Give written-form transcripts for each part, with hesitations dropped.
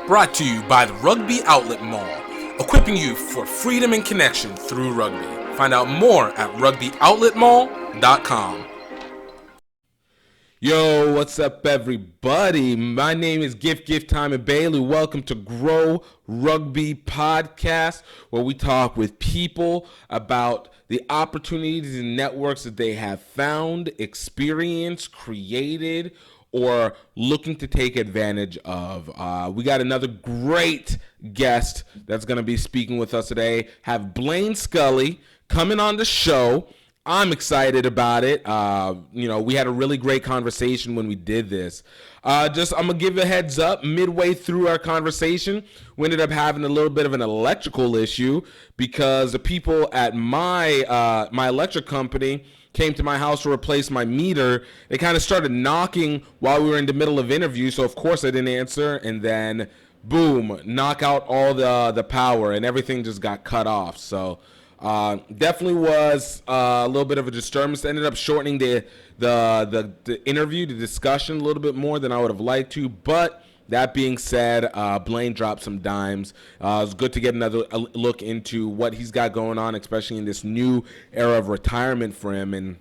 Brought to you by the Rugby Outlet Mall, equipping you for freedom and connection through rugby. Find out more at rugbyoutletmall.com. Yo, what's up, everybody? My name is GiftTime and Bailey. Welcome to Grow Rugby Podcast, where we talk with people about the opportunities and networks that they have found, experienced, created, or looking to take advantage of. We got another great guest that's going to be speaking with us today. Have Blaine Scully coming on the show. I'm excited about it. We had a really great conversation when we did this. I'm going to give a heads up. Midway through our conversation, we ended up having a little bit of an electrical issue because the people at my electric company came to my house to replace my meter. They kind of started knocking while we were in the middle of interview, so of course I didn't answer, and then boom, knock out all the power, and everything just got cut off. So definitely was a little bit of a disturbance. Ended up shortening the interview, the discussion a little bit more than I would have liked to, but that being said, Blaine dropped some dimes. It was good to get another look into what he's got going on, especially in this new era of retirement for him and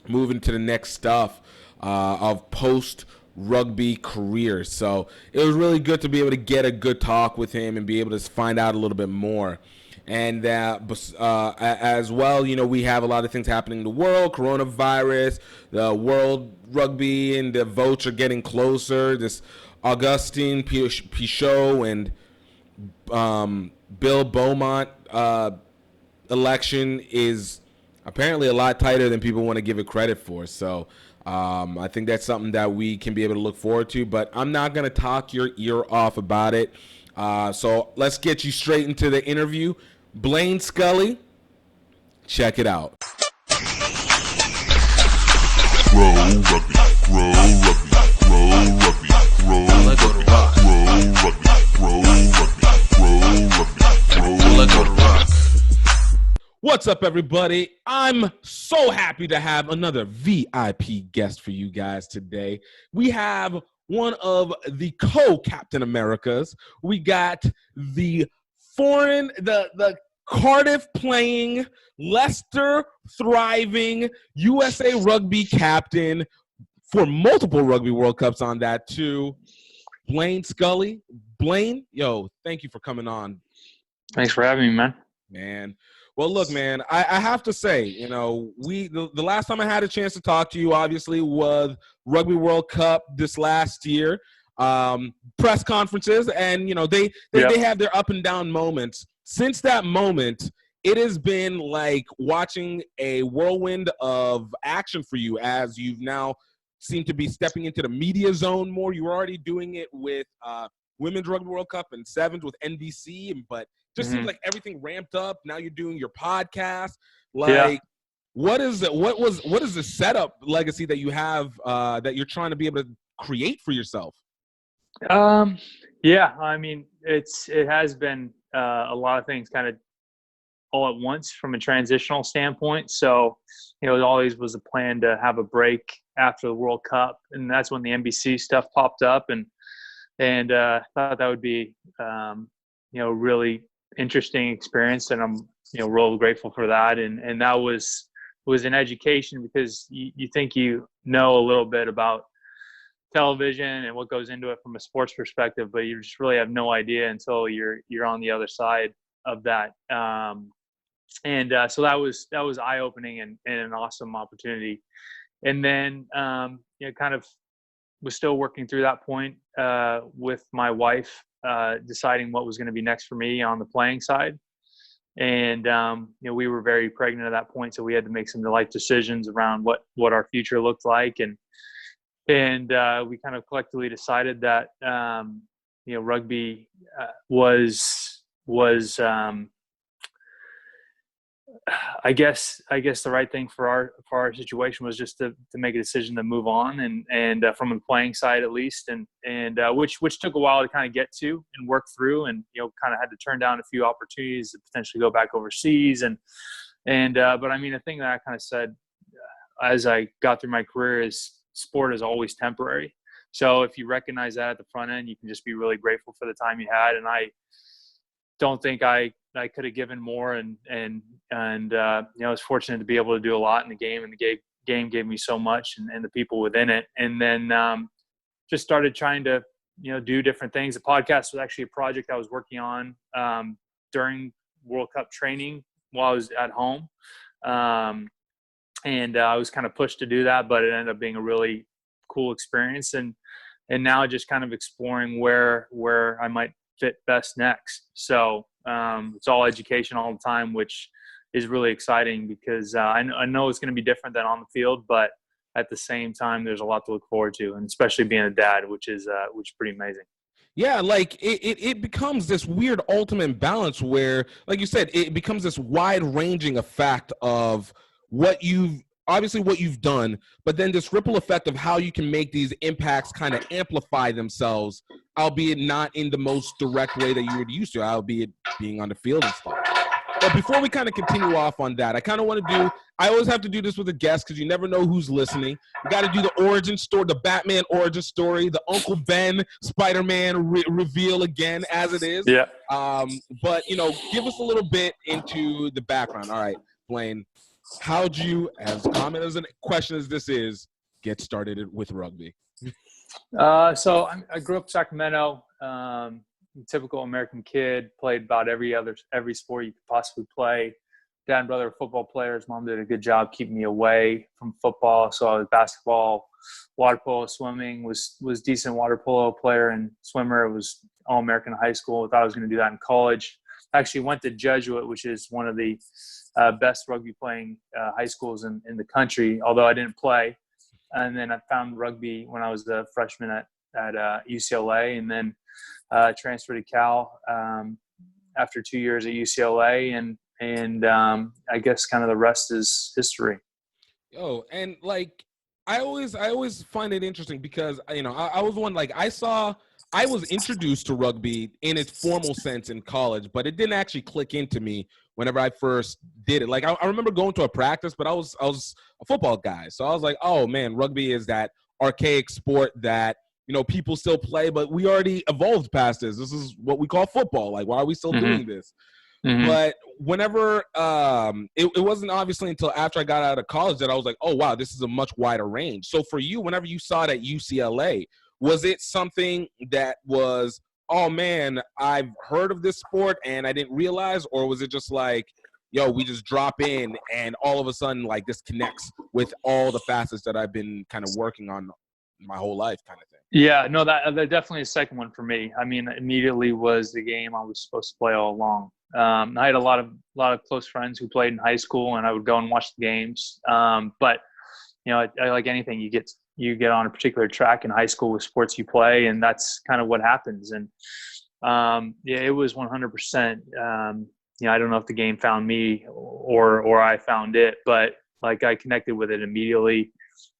moving to the next stuff of post-rugby career. So it was really good to be able to get a good talk with him and be able to find out a little bit more. And as well, we have a lot of things happening in the world, coronavirus, the World Rugby, and the votes are getting closer. This Augustine Pichot and Bill Beaumont election is apparently a lot tighter than people want to give it credit for. So I think that's something that we can be able to look forward to. But I'm not going to talk your ear off about it. So let's get you straight into the interview. Blaine Scully, check it out. Grow Rugby, Grow Rugby, Grow Rugby, Grow Rugby, Grow Rugby. What's up, everybody? I'm so happy to have another VIP guest for you guys today. We have one of the co-Captain Americas. We got the Cardiff playing, Leicester thriving, USA Rugby captain for multiple Rugby World Cups on that too, Blaine Scully. Blaine, yo, thank you for coming on. Thanks for having me, man. Well, look, man, I have to say, the last time I had a chance to talk to you, obviously, was Rugby World Cup this last year, press conferences, and, they have their up and down moments. Since that moment, it has been like watching a whirlwind of action for you as you've now seemed to be stepping into the media zone more. You were already doing it with Women's Rugby World Cup and Sevens with NBC, but just seems like everything ramped up. Now you're doing your podcast. What is the setup legacy that you have that you're trying to be able to create for yourself? I mean, it has been a lot of things kind of all at once from a transitional standpoint. So, it always was a plan to have a break after the World Cup, and that's when the NBC stuff popped up, and thought that would be really interesting experience, and I'm real grateful for that, and that was an education because you think a little bit about television and what goes into it from a sports perspective, but you just really have no idea until you're on the other side of that. So that was eye-opening and an awesome opportunity. And then kind of was still working through that point with my wife, deciding what was going to be next for me on the playing side. And we were very pregnant at that point, so we had to make some life decisions around what our future looked like, and we kind of collectively decided that rugby was I guess the right thing for our situation was just to make a decision to move on and from the playing side at least, and which took a while to kind of get to and work through, and kind of had to turn down a few opportunities to potentially go back overseas, but I mean, the thing that I kind of said as I got through my career is sport is always temporary. So if you recognize that at the front end, you can just be really grateful for the time you had. And I don't think I could have given more. And I was fortunate to be able to do a lot in the game, and the game gave me so much, and the people within it. And then just started trying to, do different things. The podcast was actually a project I was working on during World Cup training while I was at home. And I was kind of pushed to do that, but it ended up being a really cool experience. And now just kind of exploring where I might fit best next. So it's all education all the time, which is really exciting because I know it's going to be different than on the field, but at the same time, there's a lot to look forward to, and especially being a dad, which is pretty amazing. Yeah, like it becomes this weird ultimate balance where, like you said, it becomes this wide-ranging effect of what you've done, but then this ripple effect of how you can make these impacts kind of amplify themselves, albeit not in the most direct way that you were used to, albeit being on the field and stuff. But before we kind of continue off on that, I kind of want to I always have to do this with a guest because you never know who's listening. We got to do the origin story, the Batman origin story, the Uncle Ben Spider-Man reveal again as it is. Yeah. But, give us a little bit into the background. All right, Blaine, how'd you, as common as a question as this is, get started with rugby? So I grew up in Sacramento. Typical American kid, played about every sport you could possibly play. Dad and brother were football players. Mom did a good job keeping me away from football. So I was basketball, water polo, swimming, was decent water polo player and swimmer. It was All-American in high school. I thought I was going to do that in college. I actually went to Jesuit, which is one of the best rugby playing high schools in the country, although I didn't play. And then I found rugby when I was a freshman at UCLA, and then transferred to Cal after 2 years at UCLA, and I guess kind of the rest is history. Oh, and like I always find it interesting because I was one, like I was introduced to rugby in its formal sense in college, but it didn't actually click into me whenever I first did it. Like I remember going to a practice, but I was a football guy, so I was like, oh man, rugby is that archaic sport that people still play, but we already evolved past this. This is what we call football. Like, why are we still doing this? Mm-hmm. But whenever it wasn't obviously until after I got out of college that I was like, oh, wow, this is a much wider range. So for you, whenever you saw it at UCLA, was it something that was, oh, man, I've heard of this sport and I didn't realize? Or was it just like, yo, we just drop in and all of a sudden, like, this connects with all the facets that I've been kind of working on my whole life kind of thing? Yeah, no, that definitely is the second one for me. I mean, immediately was the game I was supposed to play all along. I had a lot of close friends who played in high school, and I would go and watch the games. But I like anything, you get on a particular track in high school with sports you play, and that's kind of what happens. And it was 100%. I don't know if the game found me or I found it, but like I connected with it immediately.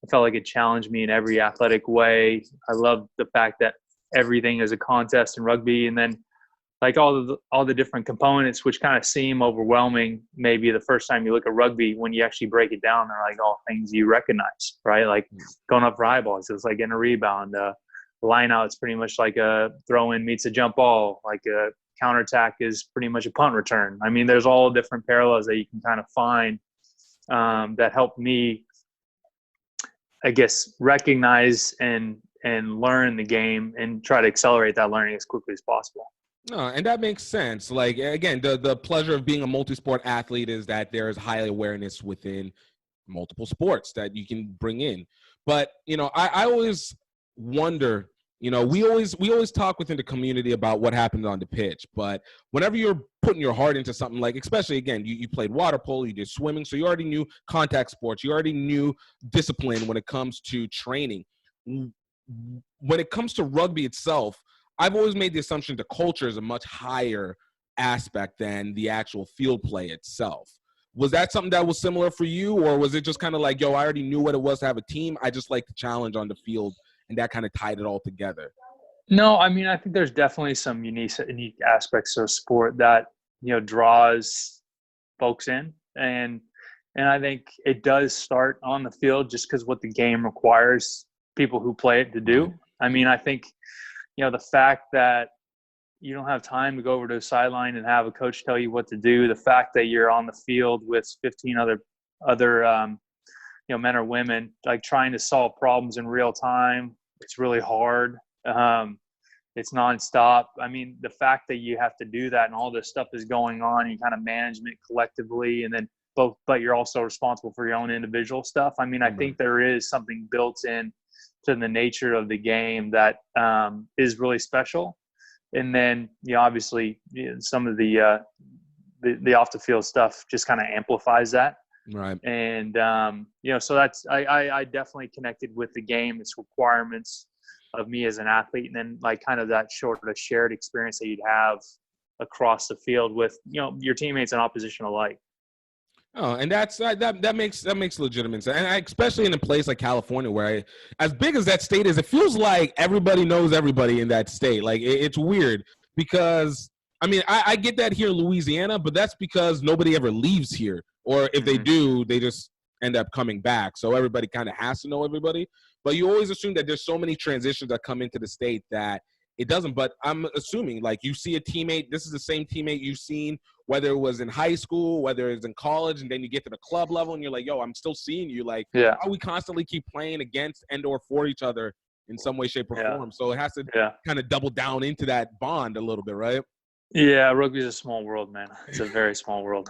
I felt like it challenged me in every athletic way. I love the fact that everything is a contest in rugby, and then like all the different components, which kind of seem overwhelming maybe the first time you look at rugby. When you actually break it down, they're like all things you recognize, right? Like going up for high balls, it's like getting a rebound. Line out, it's pretty much like a throw in meets a jump ball. Like a counterattack is pretty much a punt return. I mean, there's all different parallels that you can kind of find that help me, I guess, recognize and learn the game and try to accelerate that learning as quickly as possible. No, and that makes sense. Like, again, the pleasure of being a multi-sport athlete is that there is high awareness within multiple sports that you can bring in. But, I always wonder, we always talk within the community about what happened on the pitch. But whenever you're putting your heart into something, like, especially, again, you played water polo, you did swimming, so you already knew contact sports. You already knew discipline when it comes to training. When it comes to rugby itself, I've always made the assumption the culture is a much higher aspect than the actual field play itself. Was that something that was similar for you, or was it just kind of like, yo, I already knew what it was to have a team, I just like the challenge on the field, and that kind of tied it all together? No, I mean, I think there's definitely some unique aspects of sport that, draws folks in. And I think it does start on the field just because what the game requires people who play it to do. I mean, I think, the fact that you don't have time to go over to the sideline and have a coach tell you what to do, the fact that you're on the field with 15 other men or women, like trying to solve problems in real time, it's really hard. It's nonstop. I mean, the fact that you have to do that and all this stuff is going on, and kind of management collectively, and then but you're also responsible for your own individual stuff. I mean, I think there is something built in to the nature of the game that is really special. And then, obviously, some of the off the field stuff just kind of amplifies that. Right. And, so that's, I definitely connected with the game, its requirements of me as an athlete, and then like kind of that sort of shared experience that you'd have across the field with, your teammates and opposition alike. Oh, and that makes legitimate sense, and especially in a place like California, where as big as that state is, it feels like everybody knows everybody in that state. Like it's weird because I mean I get that here in Louisiana, but that's because nobody ever leaves here, or if they do, they just end up coming back. So everybody kind of has to know everybody. But you always assume that there's so many transitions that come into the state that it doesn't. But I'm assuming like you see a teammate, this is the same teammate you've seen, whether it was in high school, whether it's in college, and then you get to the club level and you're like, yo, I'm still seeing you. Like, how we constantly keep playing against and or for each other in some way, shape, or form. So it has to kind of double down into that bond a little bit, right? Yeah, rugby is a small world, man. It's a very small world.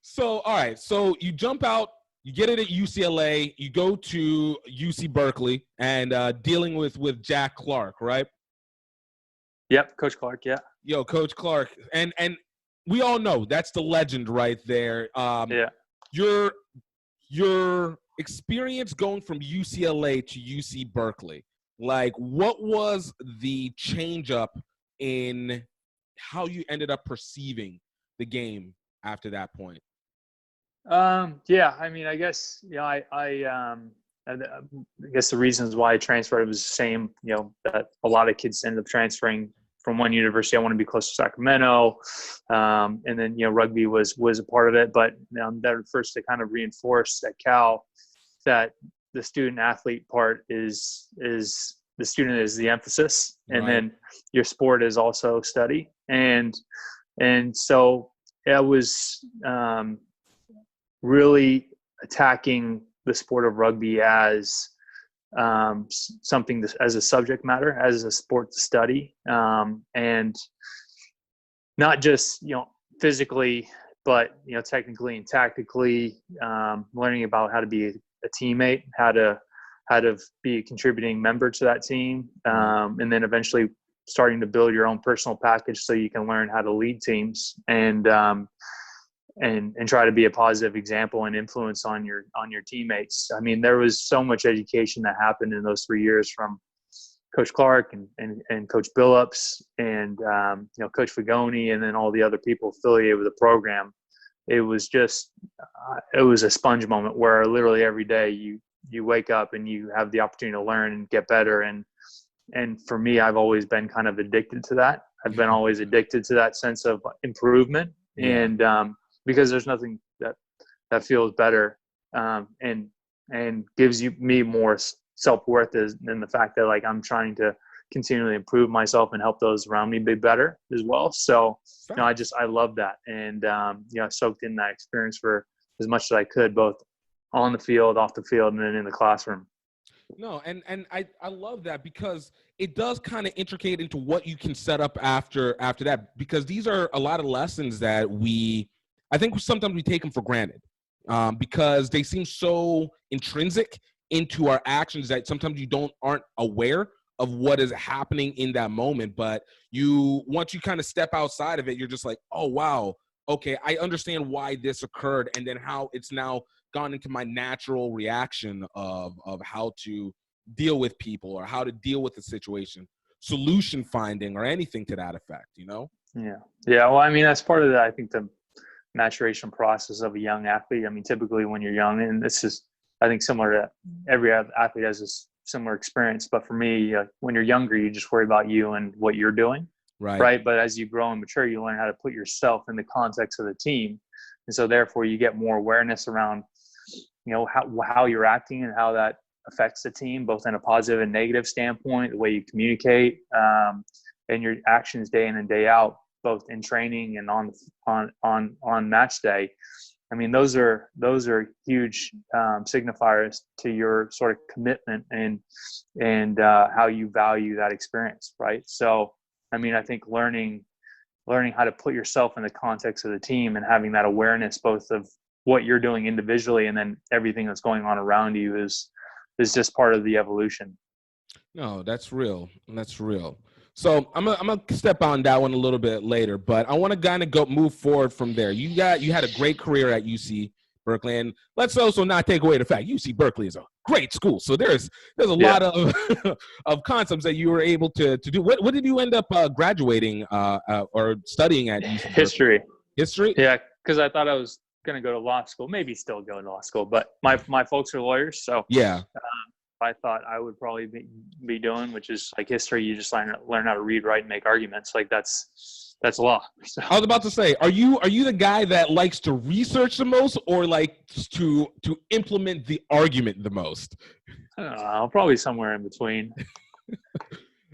So, all right. So you jump out, you get it at UCLA, you go to UC Berkeley, and dealing with Jack Clark, right? Yep, Coach Clark, yeah. Yo, Coach Clark. And we all know that's the legend right there. Your experience going from UCLA to UC Berkeley, like what was the change up in how you ended up perceiving the game after that point? I mean, I guess, I guess the reasons why I transferred was the same, that a lot of kids end up transferring from one university. I want to be close to Sacramento. And then, rugby was a part of it, but that first to kind of reinforce at Cal that the student athlete part is the student is the emphasis. And then your sport is also study. And so it was, really attacking the sport of rugby as something as a subject matter, as a sport to study, and not just physically, but technically and tactically, learning about how to be a teammate, how to be a contributing member to that team, and then eventually starting to build your own personal package so you can learn how to lead teams and try to be a positive example and influence on your teammates. I mean, there was so much education that happened in those 3 years from Coach Clark and Coach Billups and Coach Fagoni, and then all the other people affiliated with the program. It was just it was a sponge moment where literally every day you wake up and you have the opportunity to learn and get better. And for me, I've always been kind of addicted to that. I've been always addicted to that sense of improvement. And because there's nothing that feels better and gives me more self-worth than the fact that like I'm trying to continually improve myself and help those around me be better as well. So I love that, and I soaked in that experience for as much as I could, both on the field, off the field, and then in the classroom. No, and I love that because it does kind of intricate into what you can set up after that, because these are a lot of lessons that I think sometimes we take them for granted because they seem so intrinsic into our actions that sometimes you aren't aware of what is happening in that moment. But once you kind of step outside of it, you're just like, oh, wow, okay, I understand why this occurred, and then how it's now gone into my natural reaction of how to deal with people or how to deal with the situation, solution finding or anything to that effect, Yeah. Well, I mean, that's part of I think the maturation process of a young athlete. I mean, typically when you're young, and this is, I think, similar to every athlete has this similar experience. But for me, when you're younger, you just worry about you and what you're doing. Right. But as you grow and mature, you learn how to put yourself in the context of the team. And so therefore you get more awareness around, how you're acting and how that affects the team, both in a positive and negative standpoint, the way you communicate, and your actions day in and day out, both in training and on match day. I mean, those are huge signifiers to your sort of commitment and how you value that experience, right? So, I mean, I think learning how to put yourself in the context of the team and having that awareness both of what you're doing individually and then everything that's going on around you is just part of the evolution. No, that's real. That's real. So I'm gonna step on that one a little bit later, but I want to kind of move forward from there. You had a great career at UC Berkeley, and let's also not take away the fact UC Berkeley is a great school. So there's a lot of of concepts that you were able to do. What did you end up graduating or studying at UC History. Berkeley? History. Yeah, because I thought I was going to go to law school, maybe still go to law school, but my folks are lawyers, so yeah. I thought I would probably be doing, which is like history. You just learn how to read, write, and make arguments. Like that's law. So. I was about to say, are you the guy that likes to research the most, or like to implement the argument the most? I'll probably somewhere in between.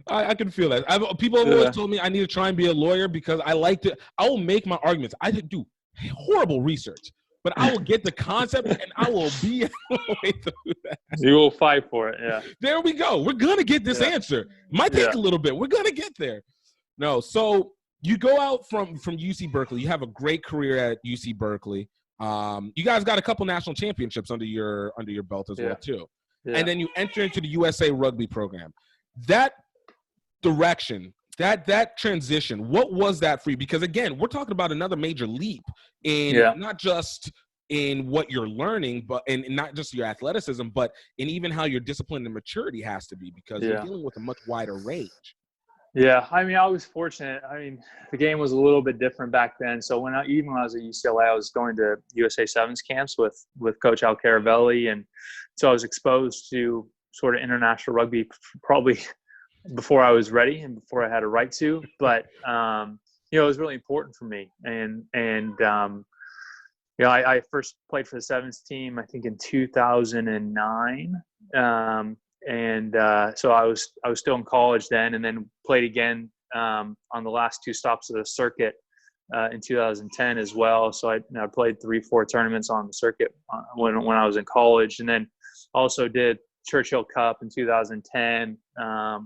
I can feel that. People have always told me I need to try and be a lawyer because I will make my arguments. I do horrible research, but I will get the concept and I will be way through that. You will fight for it, yeah. There we go. We're going to get this answer. Might take a little bit. We're going to get there. No, so you go out from UC Berkeley. You have a great career at UC Berkeley. You guys got a couple national championships under your belt as well, too. Yeah. And then you enter into the USA Rugby program. That direction, that transition, what was that for you? Because, again, we're talking about another major leap in not just in what you're learning, but and not just your athleticism, but in even how your discipline and maturity has to be, because you're dealing with a much wider range. Yeah, I mean, I was fortunate. I mean, the game was a little bit different back then. So when I was at UCLA, I was going to USA Sevens camps with Coach Al Caravelli, and so I was exposed to sort of international rugby probably before I was ready and before I had a right to. But it was really important for me, and I first played for the Sevens team, I think in 2009. So I was still in college then, and then played again on the last two stops of the circuit in 2010 as well. So I played 3-4 tournaments on the circuit when I was in college, and then also did Churchill Cup in 2010.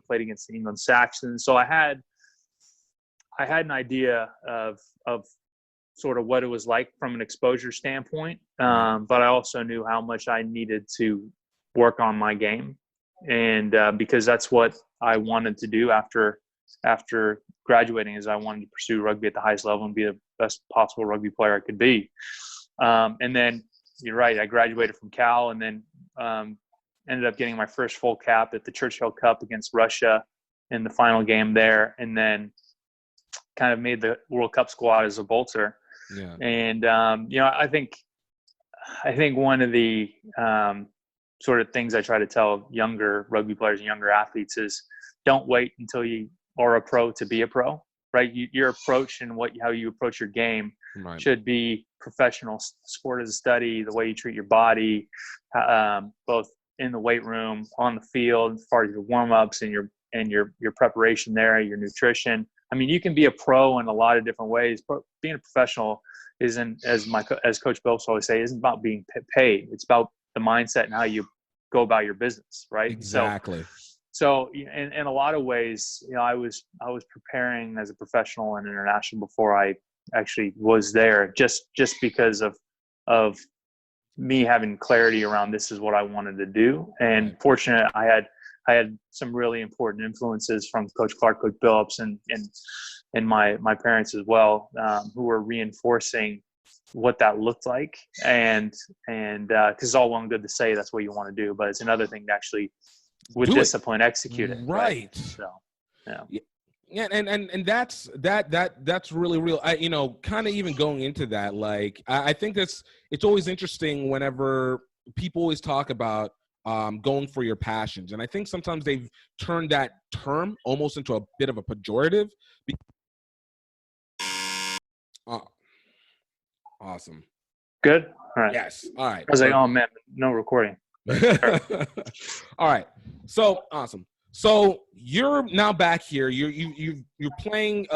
Played against the England Saxons. So I had an idea of sort of what it was like from an exposure standpoint, but I also knew how much I needed to work on my game. And because that's what I wanted to do after graduating, is I wanted to pursue rugby at the highest level and be the best possible rugby player I could be. And then you're right, I graduated from Cal, and then ended up getting my first full cap at the Churchill Cup against Russia in the final game there, and then kind of made the World Cup squad as a bolter. Yeah. And I think one of the sort of things I try to tell younger rugby players and younger athletes is don't wait until you are a pro to be a pro, right? Your approach and how you approach your game should be professional. Sport as a study, the way you treat your body, both in the weight room, on the field, as far as your warm-ups and your preparation there, your nutrition. I mean, you can be a pro in a lot of different ways, but being a professional isn't, as Coach Bills always say, isn't about being paid. It's about the mindset and how you go about your business, right? Exactly. So in a lot of ways, I was preparing as a professional and international before I actually was there, just because of me having clarity around this is what I wanted to do. And fortunate, I had some really important influences from Coach Clark, Coach Billups, and my parents as well, who were reinforcing what that looked like. And because it's all well and good to say that's what you want to do, but it's another thing to actually, with discipline, execute it. Right. So, yeah. Yeah, and that's really real. Kind of even going into that, like I think it's always interesting whenever people always talk about going for your passions, and I think sometimes they've turned that term almost into a bit of a pejorative. Awesome. Good. All right. Yes. All right. I was like, oh man, no recording. All right. So awesome. So you're now back here. You're playing.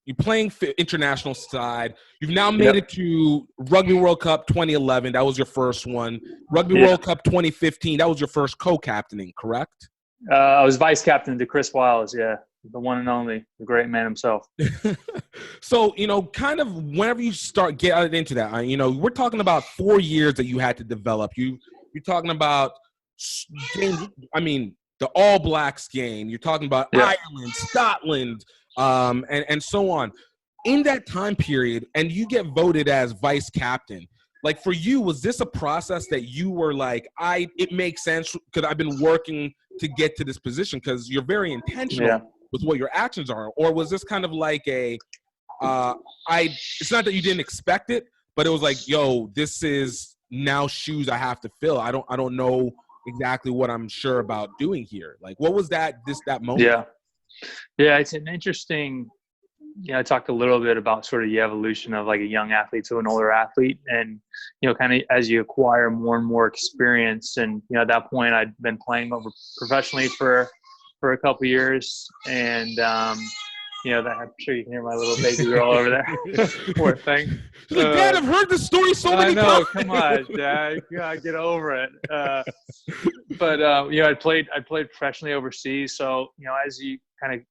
You're playing international side. You've now made it to Rugby World Cup 2011. That was your first one. Rugby World Cup 2015. That was your first co-captaining, correct? I was vice captain to Chris Wiles. Yeah, the one and only, the great man himself. So, kind of whenever you start getting into that, we're talking about 4 years that you had to develop. You're talking about games, the All Blacks game. You're talking about Ireland, Scotland, and so on. In that time period, and you get voted as vice captain, like for you, was this a process that you were like, it makes sense because I've been working to get to this position because you're very intentional with what your actions are? Or was this kind of like it's not that you didn't expect it, but it was like, yo, this is now shoes I have to fill. I don't know exactly what I'm sure about doing here. Like, what was that moment? Yeah, it's an interesting, I talked a little bit about sort of the evolution of like a young athlete to an older athlete, and, kind of as you acquire more and more experience. And, at that point I'd been playing over professionally for a couple of years. And, I'm sure you can hear my little baby girl over there. Poor thing. She's like, Dad, I've heard this story so many times. I know, come on, Dad, you gotta get over it. But I played professionally overseas, so as you kind of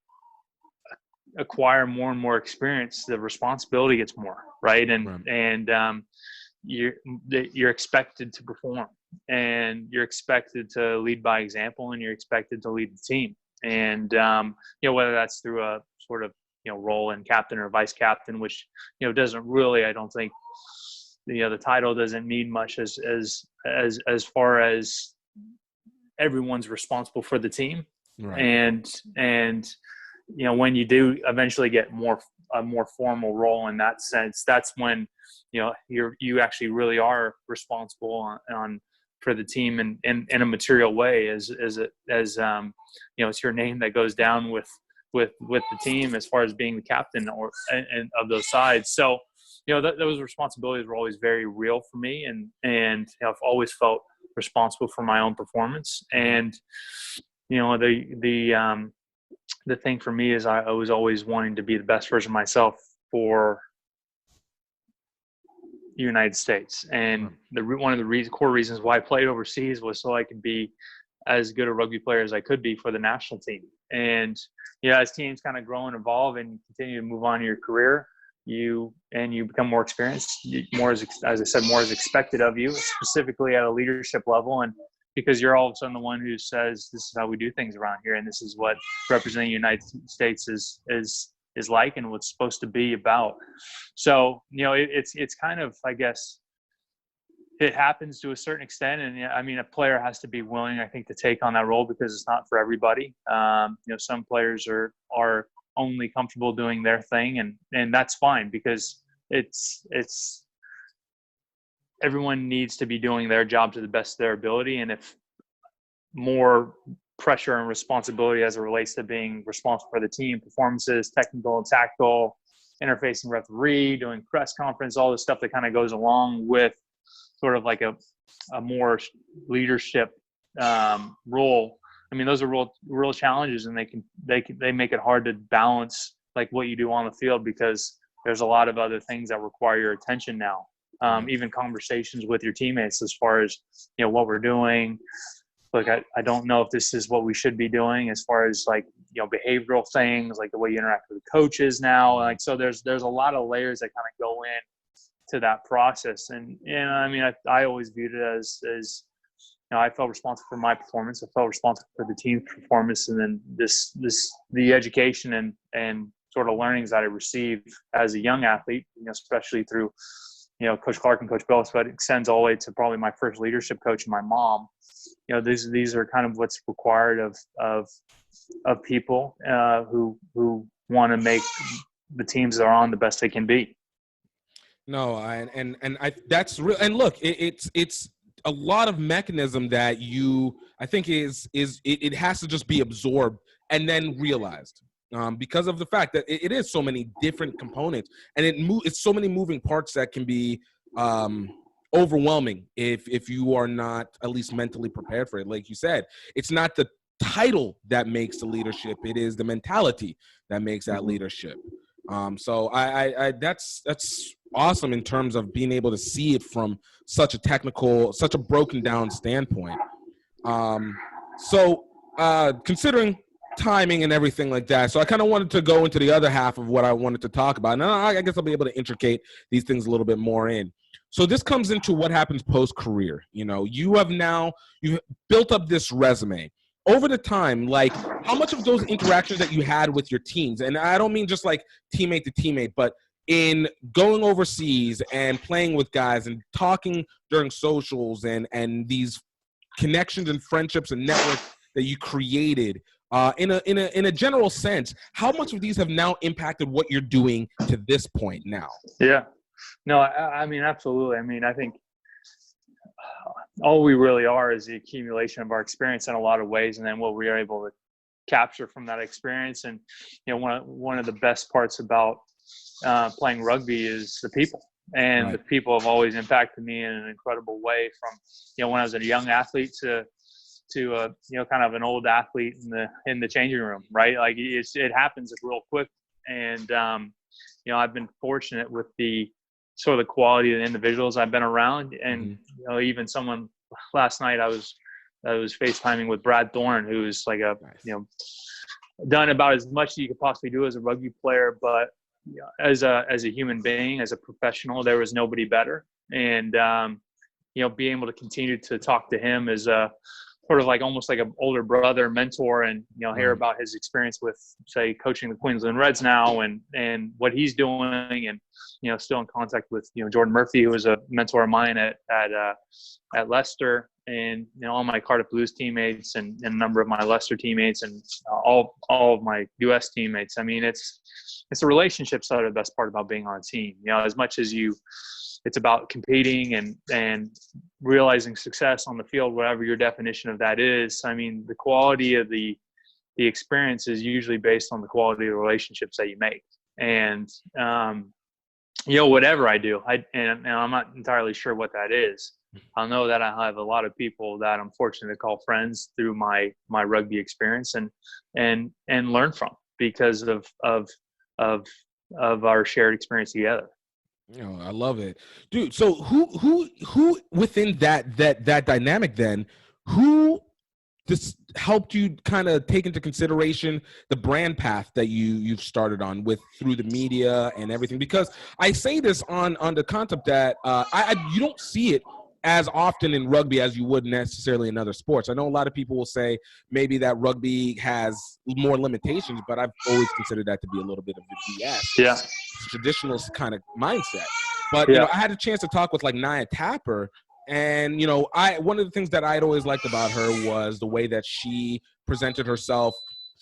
acquire more and more experience, the responsibility gets more, right? And you're expected to perform, and you're expected to lead by example, and you're expected to lead the team. And whether that's through a sort of role in captain or vice captain, which doesn't really, I don't think the title doesn't mean much as far as everyone's responsible for the team. Right. And when you do eventually get a more formal role in that sense, that's when you actually really are responsible for the team in a material way, as it's your name that goes down with the team as far as being the captain and of those sides. So those responsibilities were always very real for me, and I've always felt responsible for my own performance. And the thing for me is I was always wanting to be the best version of myself for the United States. And one of the core reasons why I played overseas was so I could be as good a rugby player as I could be for the national team. And as teams kind of grow and evolve and continue to move on in your career, you become more experienced, as I said, more is expected of you, specifically at a leadership level. And because you're all of a sudden the one who says, this is how we do things around here, and this is what representing the United States is like, and what's supposed to be about. So it's kind of, I guess, it happens to a certain extent. And a player has to be willing, I think, to take on that role, because it's not for everybody. Some players are only comfortable doing their thing, and that's fine, because it's everyone needs to be doing their job to the best of their ability. And if more pressure and responsibility as it relates to being responsible for the team, performances, technical and tactical, interfacing referee, doing press conference, all the stuff that kind of goes along with sort of like a more leadership role. Those are real challenges, and they make it hard to balance like what you do on the field, because there's a lot of other things that require your attention now. Even conversations with your teammates as far as, what we're doing. Like, I don't know if this is what we should be doing as far as like, behavioral things, like the way you interact with the coaches now. Like, so there's a lot of layers that kind of go in to that process. And I always viewed it as I felt responsible for my performance. I felt responsible for the team's performance. And then the education and sort of learnings that I received as a young athlete, especially through, Coach Clark and Coach Bellis, but it extends all the way to probably my first leadership coach and my mom. These are kind of what's required of people who want to make the teams they're on the best they can be. No, that's real. And look, it's a lot of mechanism that I think it has to just be absorbed and then realized. Because of the fact that it is so many different components, and it's so many moving parts that can be overwhelming if you are not at least mentally prepared for it. Like you said, it's not the title that makes the leadership; it is the mentality that makes that leadership. So I that's awesome in terms of being able to see it from such a broken down standpoint. So considering timing and everything like that, so I kind of wanted to go into the other half of what I wanted to talk about, and I guess I'll be able to intricate these things a little bit more in. So this comes into what happens post-career. You know, you've built up this resume over the time. Like, how much of those interactions that you had with your teams, and I don't mean just like teammate to teammate, but in going overseas and playing with guys and talking during socials and these connections and friendships and networks that you created in a general sense, how much of these have now impacted what you're doing to this point now? Yeah. No, I mean, absolutely. I mean, I think all we really are is the accumulation of our experience in a lot of ways, and then what we are able to capture from that experience. And, you know, one of the best parts about playing rugby is the people. And Right. The people have always impacted me in an incredible way, from, you know, when I was a young athlete to you know, kind of an old athlete in the changing room, right? Like it happens real quick. And, you know, I've been fortunate with the sort of the quality of the individuals I've been around. And, you know, even someone last night I was FaceTiming with Brad Thorne, who's like you know, done about as much as you could possibly do as a rugby player, but you know, as a human being, as a professional, there was nobody better. And, you know, being able to continue to talk to him as a sort of like almost like an older brother, mentor, and, you know, hear about his experience with, say, coaching the Queensland Reds now and what he's doing, and, you know, still in contact with, you know, Jordan Murphy, who was a mentor of mine at Leicester, and, you know, all my Cardiff Blues teammates and a number of my Leicester teammates, and all of my US teammates. I mean, it's the relationships that are the best part about being on a team. You know, as much as it's about competing and realizing success on the field, whatever your definition of that is. I mean, the quality of the experience is usually based on the quality of the relationships that you make. And, you know, whatever I do, and I'm not entirely sure what that is. I'll know that I have a lot of people that I'm fortunate to call friends through my rugby experience and learn from, because of our shared experience together. You know, I love it, dude. So who within that dynamic then, who this helped you kind of take into consideration the brand path that you've started on with through the media and everything? Because I say this on the concept that you don't see it as often in rugby as you would necessarily in other sports. I know a lot of people will say maybe that rugby has more limitations, but I've always considered that to be a little bit of a BS. Yeah. Traditionalist kind of mindset. But you know, I had a chance to talk with like Nia Tapper, and you know, one of the things that I'd always liked about her was the way that she presented herself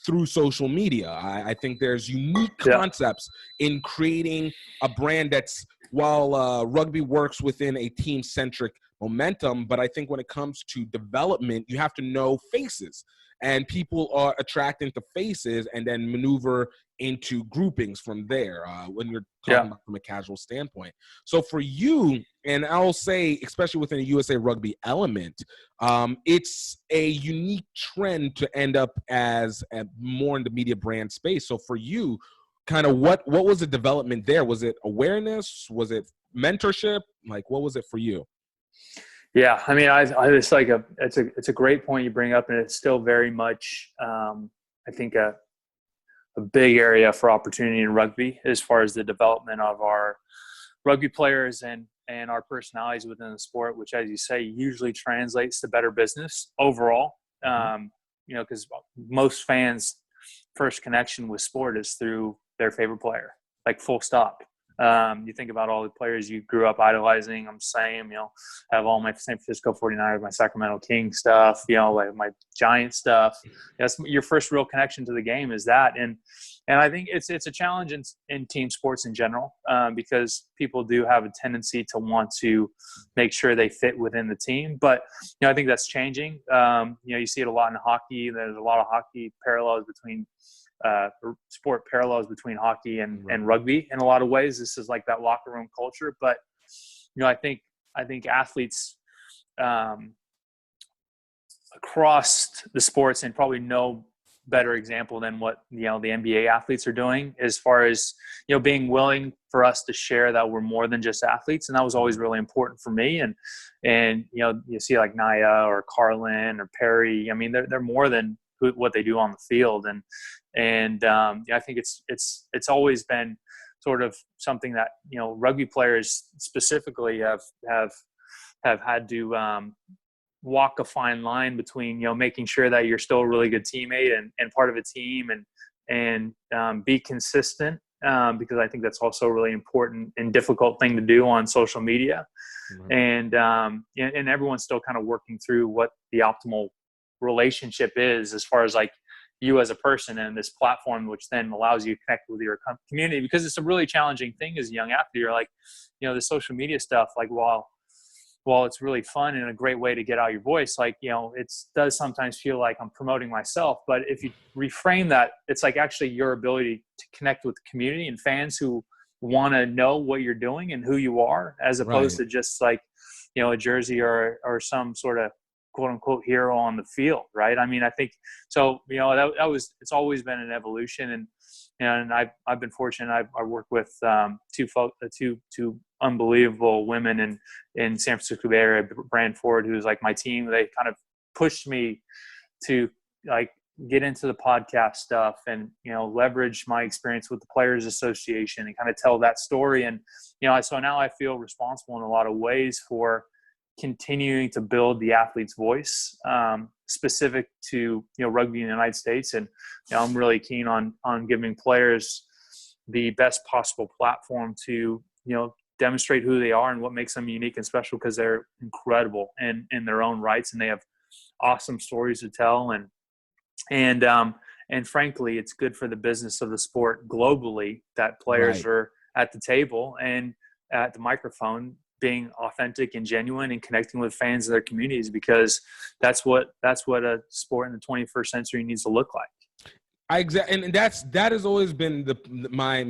through social media. I think there's unique concepts in creating a brand that's, while rugby works within a team-centric momentum, but I think when it comes to development, you have to know faces, and people are attracted to faces and then maneuver into groupings from there when you're talking about from a casual standpoint. So for you, and I'll say, especially within a USA Rugby element, it's a unique trend to end up as more in the media brand space. So for you, kind of what was the development there? Was it awareness? Was it mentorship? Like, what was it for you? Yeah, I mean, it's like it's a great point you bring up, and it's still very much, I think, a big area for opportunity in rugby as far as the development of our rugby players and our personalities within the sport, which, as you say, usually translates to better business overall. You know, because most fans' first connection with sport is through their favorite player, like full stop. You think about all the players you grew up idolizing. I'm saying, you know, have all my San Francisco 49ers, my Sacramento Kings stuff, you know, like my Giant stuff. That's your first real connection to the game, is that. And I think it's a challenge in team sports in general, because people do have a tendency to want to make sure they fit within the team. But, you know, I think that's changing. You know, you see it a lot in hockey. There's a lot of hockey parallels between sport parallels between hockey and rugby in a lot of ways. This is like that locker room culture. But, you know, I think I think athletes across the sports, and probably no better example than what the NBA athletes are doing, as far as being willing for us to share that we're more than just athletes. And that was always really important for me. And you see like Naya or Carlin or Perry, I mean, they're more than what they do on the field. And I think it's always been sort of something that rugby players specifically have had to walk a fine line between making sure that you're still a really good teammate and part of a team, and be consistent, because I think that's also a really important and difficult thing to do on social media. Mm-hmm. And everyone's still kind of working through what the optimal relationship is, as far as like you as a person and this platform, which then allows you to connect with your community, because it's a really challenging thing as a young athlete. You're like, the social media stuff, like while it's really fun and a great way to get out your voice, like, it does sometimes feel like I'm promoting myself. But if you reframe that, it's like actually your ability to connect with the community and fans who want to know what you're doing and who you are, as opposed to just like, a jersey or some sort of quote unquote hero on the field. Right. I mean, I think so, it's always been an evolution, and I've been fortunate. I work with two unbelievable women in San Francisco Bay Area, Brand Ford, who's like my team. They kind of pushed me to like get into the podcast stuff and, leverage my experience with the Players Association and kind of tell that story. And, so now I feel responsible in a lot of ways for continuing to build the athlete's voice, specific to, rugby in the United States. And, I'm really keen on giving players the best possible platform to, demonstrate who they are and what makes them unique and special, because they're incredible in their own rights, and they have awesome stories to tell. And frankly, it's good for the business of the sport globally that players are at the table and at the microphone, being authentic and genuine and connecting with fans of their communities, because that's what a sport in the 21st century needs to look like. And that has always been my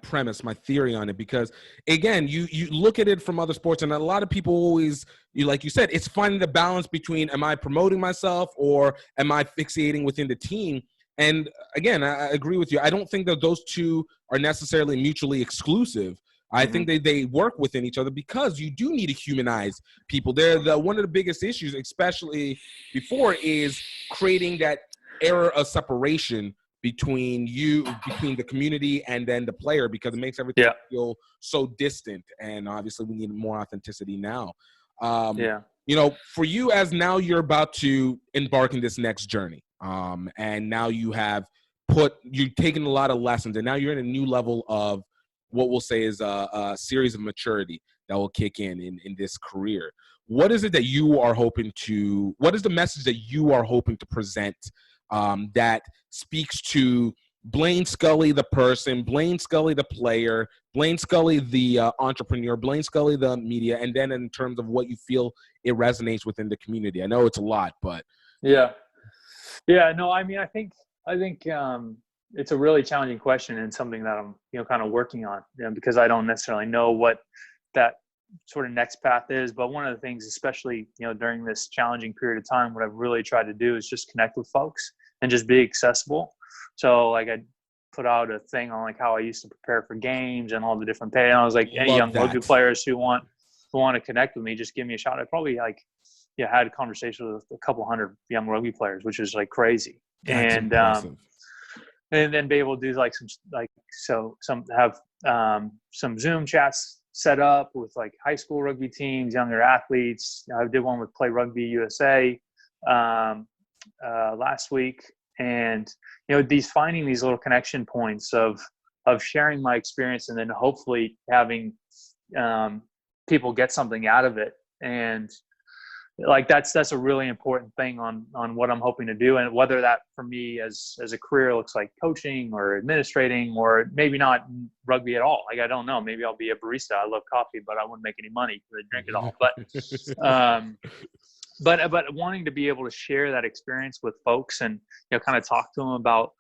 premise, my theory on it, because again, you look at it from other sports, and a lot of people always, like you said, it's finding the balance between, am I promoting myself or am I fixating within the team? And again, I agree with you. I don't think that those two are necessarily mutually exclusive. I think they work within each other, because you do need to humanize people. One of the biggest issues, especially before, is creating that era of separation between the community and then the player, because it makes everything feel so distant. And obviously we need more authenticity now. For you, as now you're about to embark in this next journey, and now you've taken a lot of lessons, and now you're in a new level of what we'll say is a series of maturity that will kick in this career. What is it that you are hoping to, what is the message that you are hoping to present that speaks to Blaine Scully, the person, Blaine Scully, the player, Blaine Scully, the entrepreneur, Blaine Scully, the media, and then in terms of what you feel it resonates within the community? I know it's a lot, but. No, I mean, I think it's a really challenging question, and something that I'm, kind of working on, because I don't necessarily know what that sort of next path is. But one of the things, especially, during this challenging period of time, what I've really tried to do is just connect with folks and just be accessible. So like I put out a thing on like how I used to prepare for games and all the different pay. And I was like, any young rugby players who want to connect with me, just give me a shot. I probably had a conversation with a couple hundred young rugby players, which is like crazy. That's impressive. And then be able to do some Zoom chats set up with like high school rugby teams, younger athletes. I did one with Play Rugby USA last week, and finding these little connection points of sharing my experience, and then hopefully having people get something out of it. And like that's a really important thing on what I'm hoping to do, and whether that for me as a career looks like coaching or administrating, or maybe not rugby at all. Like I don't know, maybe I'll be a barista. I love coffee, but I wouldn't make any money to drink it all. But wanting to be able to share that experience with folks, and kind of talk to them about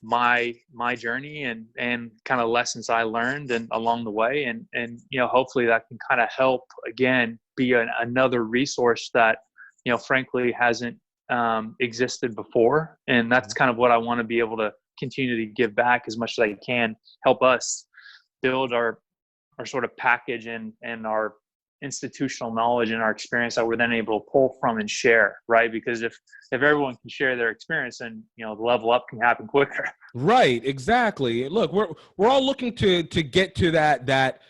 my journey and kind of lessons I learned and along the way, and hopefully that can kind of help again be another resource that frankly hasn't existed before, and that's kind of what I want to be able to continue to give back as much as I can, help us build our sort of package and our institutional knowledge and our experience that we're then able to pull from and share, right? Because if everyone can share their experience, then the level up can happen quicker. Right, exactly. Look, we're all looking to get to that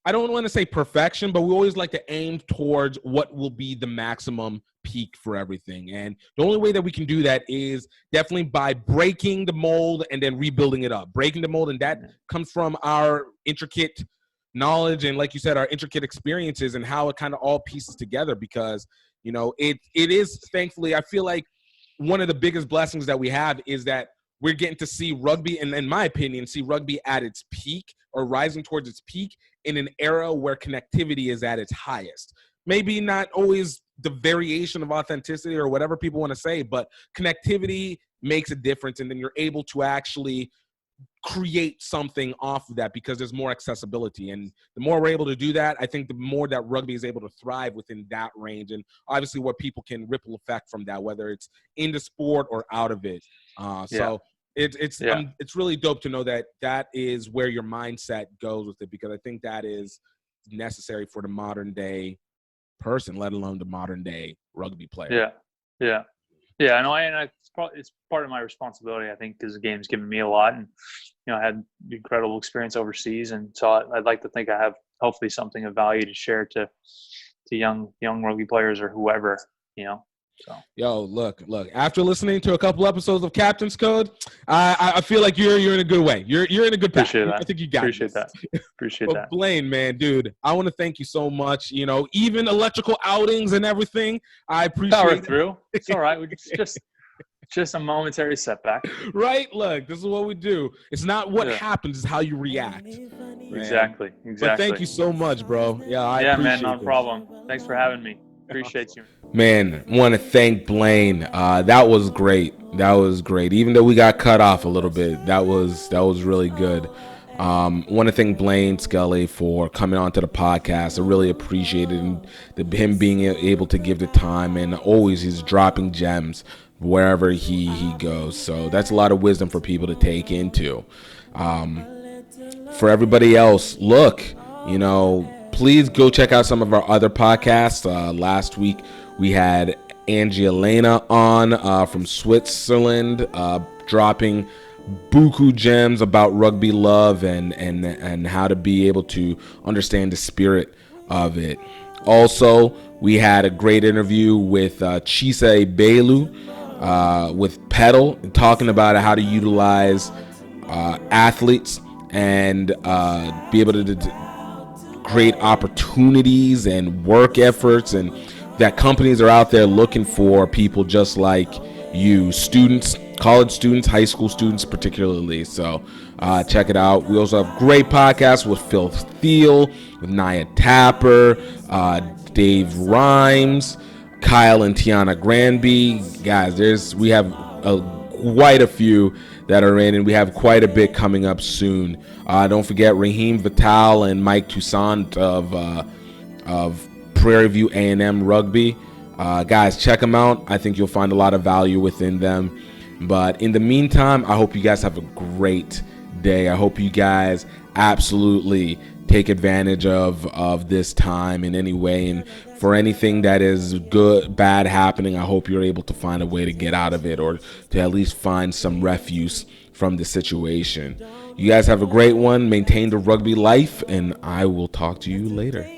I don't want to say perfection, but we always like to aim towards what will be the maximum peak for everything. And the only way that we can do that is definitely by breaking the mold and then rebuilding it up. Breaking the mold, and that comes from our intricate knowledge and, like you said, our intricate experiences and how it kind of all pieces together, because it is, thankfully, I feel like one of the biggest blessings that we have is that we're getting to see rugby, and in my opinion, see rugby at its peak or rising towards its peak in an era where connectivity is at its highest. Maybe not always the variation of authenticity or whatever people want to say, but connectivity makes a difference, and then you're able to actually create something off of that because there's more accessibility. And the more we're able to do that, I think the more that rugby is able to thrive within that range, and obviously what people can ripple effect from that, whether it's in the sport or out of it. So it's really dope to know that is where your mindset goes with it, because I think that is necessary for the modern day person, let alone the modern day rugby player. I know, and it's part of my responsibility, I think, because the game's given me a lot, and I had incredible experience overseas, and so I'd like to think I have hopefully something of value to share to young rugby players or whoever, So. Yo, look, after listening to a couple episodes of Captain's Code, I feel like you're in a good way. You're in a good path. I think you got Appreciate that. Appreciate that. Blaine, man, dude, I want to thank you so much. Even electrical outings and everything, I appreciate Power through. It's all right. Just a momentary setback. Right? Look, this is what we do. It's not what happens, it's how you react. Exactly. But thank you so much, bro. I appreciate no problem. Thanks for having me. Appreciate you. Man, want to thank Blaine. That was great. Even though we got cut off a little bit, that was really good. Want to thank Blaine Scully for coming onto the podcast. I really appreciated him being able to give the time, and always he's dropping gems wherever he goes. So that's a lot of wisdom for people to take into. For everybody else, look, please go check out some of our other podcasts. Last week we had Angie Elena on from Switzerland, dropping buku gems about rugby love and how to be able to understand the spirit of it. Also, we had a great interview with Chisa Belu with Pedal, talking about how to utilize athletes and be able to create opportunities and work efforts, and that companies are out there looking for people just like you, students, college students, high school students particularly. So check it out. We also have great podcasts with Phil Thiel, with Nia Tapper, Dave Rhymes, Kyle and Tiana Granby. Guys, we have quite a few that are in, and we have quite a bit coming up soon. Don't forget Raheem Vital and Mike Toussaint of Prairie View A&M Rugby. Guys, check them out. I think you'll find a lot of value within them. But in the meantime, I hope you guys have a great day. I hope you guys absolutely take advantage of this time in any way. And for anything that is bad happening, I hope you're able to find a way to get out of it, or to at least find some refuge from the situation. You guys have a great one. Maintain the rugby life, and I will talk to you later.